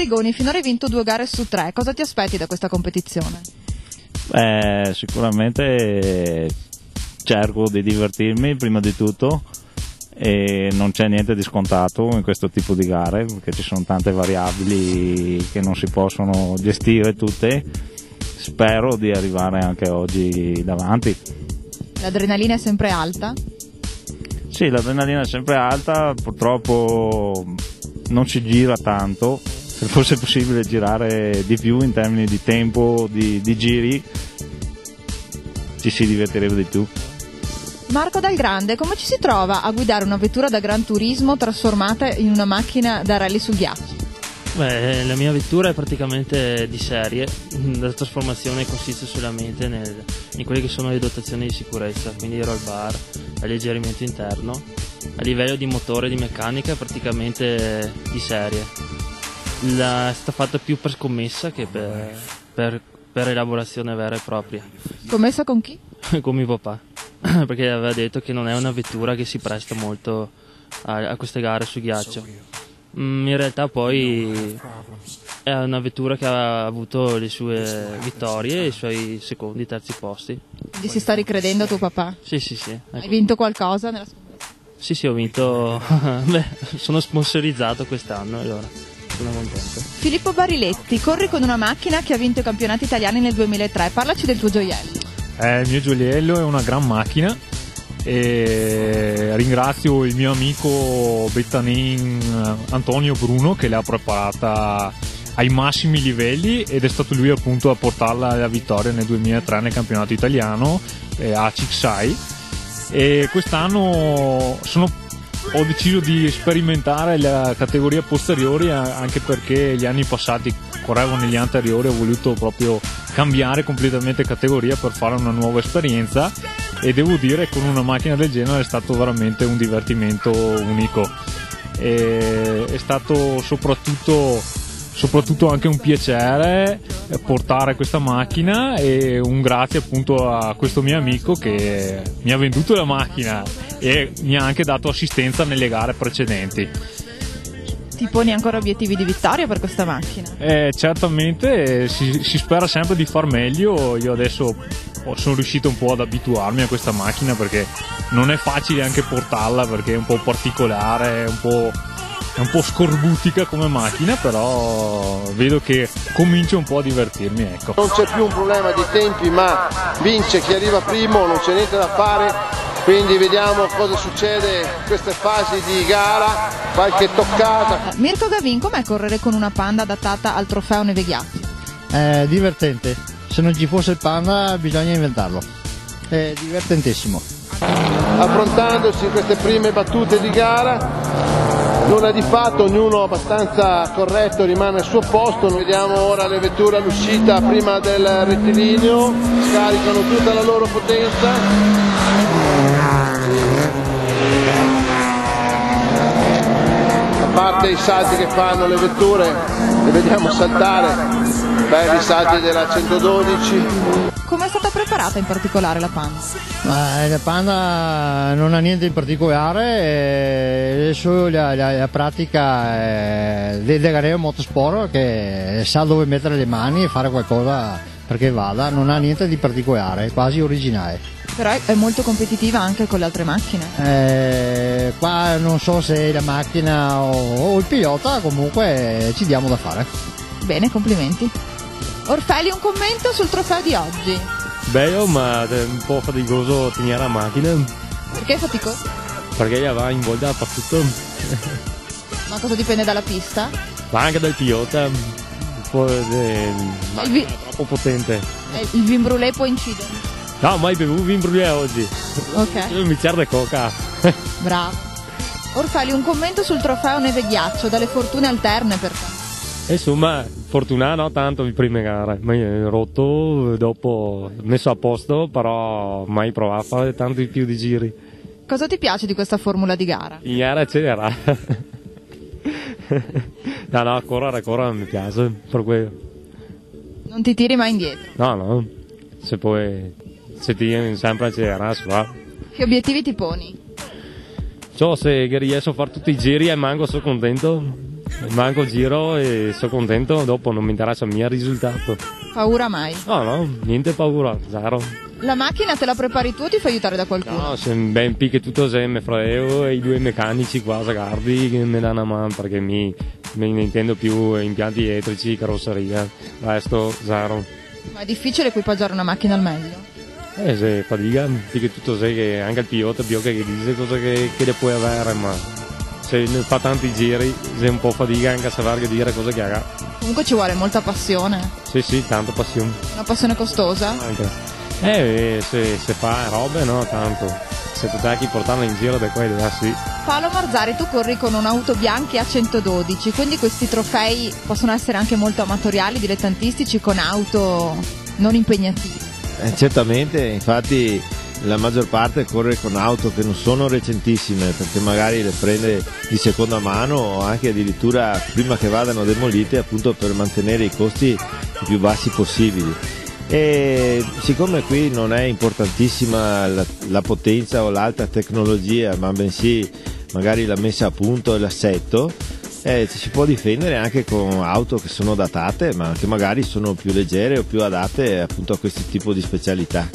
Arrigoni, finora hai vinto 2 gare su 3, cosa ti aspetti da questa competizione? Sicuramente cerco di divertirmi prima di tutto e non c'è niente di scontato in questo tipo di gare perché ci sono tante variabili che non si possono gestire tutte. Spero di arrivare anche oggi davanti. L'adrenalina è sempre alta? Sì, l'adrenalina è sempre alta, purtroppo non si gira tanto, se fosse possibile girare di più in termini di tempo, di giri, ci si divertirebbe di più. Marco Dal Grande, come ci si trova a guidare una vettura da Gran Turismo trasformata in una macchina da rally su ghiaccio? La mia vettura è praticamente di serie, la trasformazione consiste solamente in quelle che sono le dotazioni di sicurezza, quindi il roll bar, alleggerimento interno. A livello di motore e di meccanica è praticamente di serie. È stata fatta più per scommessa che per elaborazione vera e propria. Scommessa con chi? Con mio papà, perché aveva detto che non è una vettura che si presta molto a queste gare su ghiaccio. In realtà poi è una vettura che ha avuto le sue vittorie e i suoi secondi, terzi posti. Quindi si sta ricredendo tuo papà? Sì. Ecco. Hai vinto qualcosa nella scommessa? Sì, ho vinto. Sono sponsorizzato quest'anno, allora sono contento. Filippo Bariletti, corri con una macchina che ha vinto i campionati italiani nel 2003, parlaci del tuo gioiello. Il mio gioiello è una gran macchina e ringrazio il mio amico bettanin Antonio Bruno che l'ha preparata ai massimi livelli ed è stato lui appunto a portarla alla vittoria nel 2003 nel campionato italiano a Cixai, e quest'anno ho deciso di sperimentare la categoria posteriori anche perché gli anni passati correvo negli anteriori, ho voluto proprio cambiare completamente categoria per fare una nuova esperienza e devo dire che con una macchina del genere è stato veramente un divertimento unico. È stato soprattutto anche un piacere portare questa macchina e un grazie appunto a questo mio amico che mi ha venduto la macchina e mi ha anche dato assistenza nelle gare precedenti. Ti poni ancora obiettivi di vittoria per questa macchina? Certamente si spera sempre di far meglio. Io adesso sono riuscito un po' ad abituarmi a questa macchina perché non è facile anche portarla perché è un po' particolare, è un po' scorbutica come macchina, però vedo che comincio un po' a divertirmi, ecco. Non c'è più un problema di tempi, ma vince chi arriva primo, non c'è niente da fare. Quindi vediamo cosa succede in queste fasi di gara, qualche toccata. Mirko Gavin, com'è correre con una Panda adattata al trofeo neve ghiaccio? È divertente, se non ci fosse il Panda bisogna inventarlo, è divertentissimo. Affrontandosi in queste prime battute di gara, nulla di fatto, ognuno abbastanza corretto rimane al suo posto. Vediamo ora le vetture all'uscita prima del rettilineo, scaricano tutta la loro potenza. A parte i salti che fanno le vetture, le vediamo saltare, belli salti della 112. Come è stata preparata in particolare la Panda? La Panda non ha niente in particolare, adesso la pratica del Gareo Motorsport che sa dove mettere le mani e fare qualcosa perché vada, non ha niente di particolare, è quasi originale. Però è molto competitiva anche con le altre macchine. Qua non so se la macchina o il pilota, comunque ci diamo da fare. Bene, complimenti. Orfeli, un commento sul trofeo di oggi? Bello, ma è un po' faticoso tenere la macchina. Perché è faticoso? Perché va in volta dappertutto. Ma cosa dipende dalla pista? Ma anche dal pilota. Un po' è troppo potente. Il vin brûlé può incidere? No, mai bevuto vin brûlé oggi. Ok. Un bicchiere di coca. Bravo. Orfeli, un commento sul trofeo neve ghiaccio, dalle fortune alterne per te. Insomma, fortuna no tanto le prime gare, mi è rotto, dopo messo a posto, però mai provato a fare tanto di più di giri. Cosa ti piace di questa formula di gara? In gara c'era. No, correre mi piace, per quello. Non ti tiri mai indietro? No, se ti sempre c'era, si va. Che obiettivi ti poni? Se riesco a fare tutti i giri e manco sono contento. manco giro e sono contento, dopo non mi interessa il mio risultato. Paura mai? No, niente paura, zero. La macchina te la prepari tu o ti fai aiutare da qualcuno? No, se ben picche tutto me freo e i due meccanici qua, Zagardi, che mi danno una mano perché me ne intendo più impianti elettrici, carrozzeria, resto zero. Ma è difficile equipaggiare una macchina al meglio? Se fatica, picche tutto che anche il pilota che dice cosa che le puoi avere, ma se fa tanti giri, se un po' fatica anche a sapere dire cosa che ha. Comunque ci vuole molta passione. Sì, tanta passione. Una passione costosa? Anche. Se fa robe, no, tanto. Se tu tacchi portarla in giro da qua e da là, sì. Paolo Marzari, tu corri con un'auto bianca a 112, quindi questi trofei possono essere anche molto amatoriali, dilettantistici, con auto non impegnative. Certamente, infatti la maggior parte corre con auto che non sono recentissime, perché magari le prende di seconda mano o anche addirittura prima che vadano demolite, appunto per mantenere i costi i più bassi possibili. E siccome qui non è importantissima la potenza o l'alta tecnologia, ma bensì magari la messa a punto e l'assetto, ci si può difendere anche con auto che sono datate, ma che magari sono più leggere o più adatte appunto a questo tipo di specialità.